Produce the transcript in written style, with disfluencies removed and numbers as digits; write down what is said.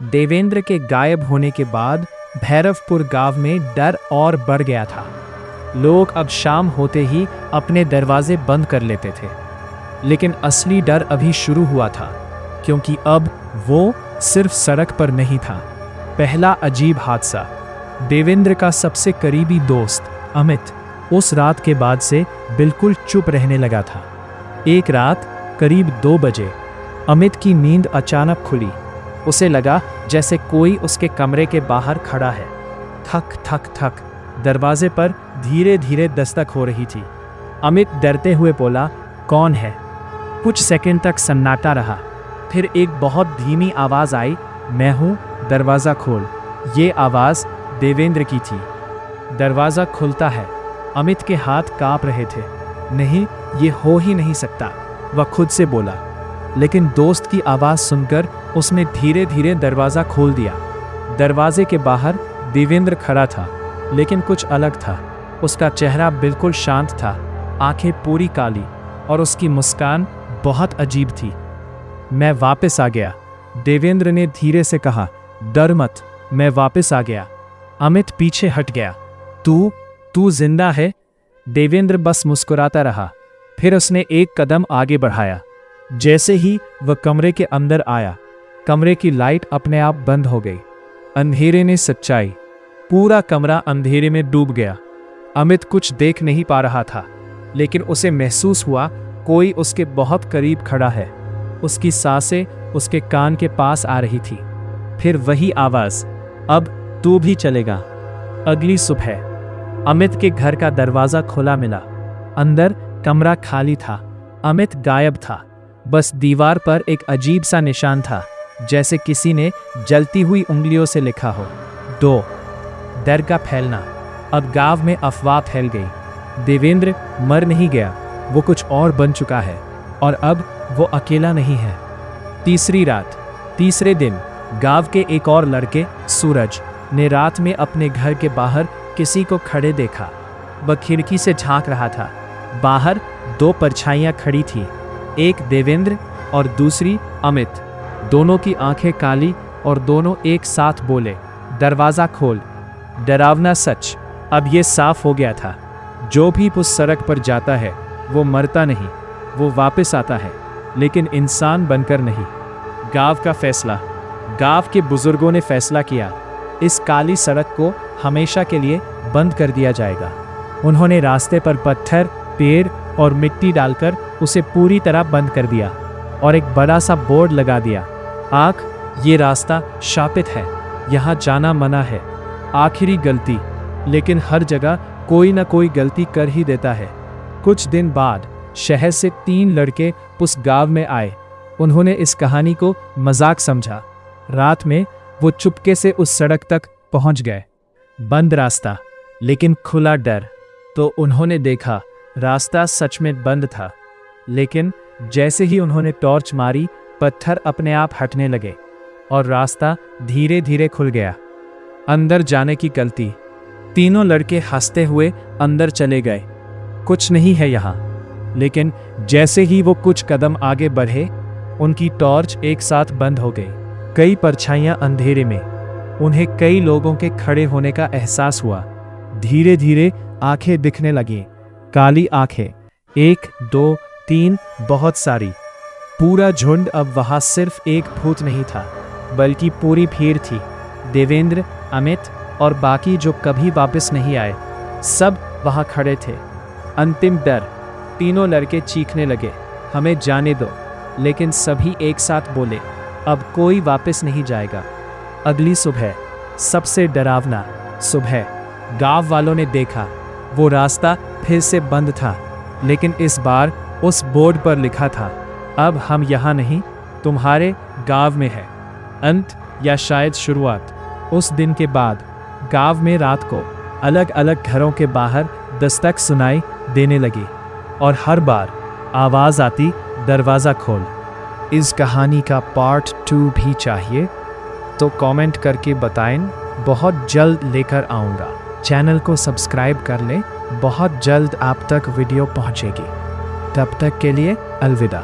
देवेंद्र के गायब होने के बाद भैरवपुर गांव में डर और बढ़ गया था। लोग अब शाम होते ही अपने दरवाजे बंद कर लेते थे। लेकिन असली डर अभी शुरू हुआ था, क्योंकि अब वो सिर्फ सड़क पर नहीं था। पहला अजीब हादसा। देवेंद्र का सबसे करीबी दोस्त अमित उस रात के बाद से बिल्कुल चुप रहने लगा था। एक रात करीब 2 बजे अमित की नींद अचानक खुली। उसे लगा जैसे कोई उसके कमरे के बाहर खड़ा है। थक थक थक दरवाजे पर धीरे धीरे दस्तक हो रही थी। अमित डरते हुए बोला, कौन है? कुछ सेकंड तक सन्नाटा रहा। फिर एक बहुत धीमी आवाज़ आई, मैं हूँ, दरवाज़ा खोल। ये आवाज़ देवेंद्र की थी। दरवाज़ा खुलता है। अमित के हाथ कांप रहे थे। नहीं, ये हो ही नहीं सकता, वह खुद से बोला। लेकिन दोस्त की आवाज़ सुनकर उसने धीरे धीरे दरवाज़ा खोल दिया। दरवाजे के बाहर देवेंद्र खड़ा था, लेकिन कुछ अलग था। उसका चेहरा बिल्कुल शांत था, आंखें पूरी काली, और उसकी मुस्कान बहुत अजीब थी। मैं वापस आ गया, देवेंद्र ने धीरे से कहा। डर मत, मैं वापस आ गया। अमित पीछे हट गया। तू जिंदा है? देवेंद्र बस मुस्कुराता रहा। फिर उसने एक कदम आगे बढ़ाया। जैसे ही वह कमरे के अंदर आया, कमरे की लाइट अपने आप बंद हो गई। अंधेरे ने सच्चाई। पूरा कमरा अंधेरे में डूब गया। अमित कुछ देख नहीं पा रहा था, लेकिन उसे महसूस हुआ कोई उसके बहुत करीब खड़ा है। उसकी सांसें उसके कान के पास आ रही थी। फिर वही आवाज, अब तू भी चलेगा। अगली सुबह अमित के घर का दरवाजा खुला मिला। अंदर कमरा खाली था। अमित गायब था। बस दीवार पर एक अजीब सा निशान था, जैसे किसी ने जलती हुई उंगलियों से लिखा हो। 2 डर का फैलना। अब गांव में अफवाह फैल गई। देवेंद्र मर नहीं गया, वो कुछ और बन चुका है, और अब वो अकेला नहीं है। तीसरी रात, तीसरे दिन गांव के एक और लड़के सूरज ने रात में अपने घर के बाहर किसी को खड़े देखा। वह खिड़की से झांक रहा था। बाहर 2 परछाइयां खड़ी थी, एक देवेंद्र और दूसरी अमित। दोनों की आंखें काली और दोनों एक साथ बोले, दरवाज़ा खोल। डरावना सच अब ये साफ हो गया था। जो भी उस सड़क पर जाता है वो मरता नहीं, वो वापस आता है, लेकिन इंसान बनकर नहीं। गांव का फैसला। गांव के बुजुर्गों ने फैसला किया, इस काली सड़क को हमेशा के लिए बंद कर दिया जाएगा। उन्होंने रास्ते पर पत्थर, पेड़ और मिट्टी डालकर उसे पूरी तरह बंद कर दिया, और एक बड़ा सा बोर्ड लगा दिया, आँख, ये रास्ता शापित है, यहाँ जाना मना है। आखिरी गलती। लेकिन हर जगह कोई ना कोई गलती कर ही देता है। कुछ दिन बाद शहर से 3 लड़के उस गांव में आए। उन्होंने इस कहानी को मजाक समझा। रात में वो चुपके से उस सड़क तक पहुंच गए। बंद रास्ता, लेकिन खुला डर। तो उन्होंने देखा रास्ता सच में बंद था, लेकिन जैसे ही उन्होंने टॉर्च मारी, पत्थर अपने आप हटने लगे और रास्ता धीरे धीरे खुल गया। अंदर जाने की गलती। तीनों लड़के हंसते हुए अंदर चले गए। कुछ नहीं है यहाँ। लेकिन जैसे ही वो कुछ कदम आगे बढ़े, उनकी टॉर्च एक साथ बंद हो गई। कई परछाइयां अंधेरे में। उन्हें कई लोगों के खड़े होने का एहसास हुआ। धीरे धीरे आंखें दिखने लगीं, काली आंखें। 1, 2, 3, बहुत सारी। पूरा झुंड। अब वहां सिर्फ एक भूत नहीं था, बल्कि पूरी भीड़ थी। देवेंद्र, अमित और बाकी जो कभी वापस नहीं आए, सब वहां खड़े थे। अंतिम डर। तीनों लड़के चीखने लगे, हमें जाने दो। लेकिन सभी एक साथ बोले, अब कोई वापस नहीं जाएगा। अगली सुबह, सबसे डरावना सुबह। गांव वालों ने देखा वो रास्ता फिर से बंद था, लेकिन इस बार उस बोर्ड पर लिखा था, अब हम यहाँ नहीं, तुम्हारे गांव में है। अंत या शायद शुरुआत। उस दिन के बाद गांव में रात को अलग अलग घरों के बाहर दस्तक सुनाई देने लगी, और हर बार आवाज़ आती, दरवाज़ा खोल। इस कहानी का पार्ट 2 भी चाहिए तो कमेंट करके बताएं, बहुत जल्द लेकर आऊँगा। चैनल को सब्सक्राइब कर लें, बहुत जल्द आप तक वीडियो पहुँचेगी। तब तक के लिए अलविदा।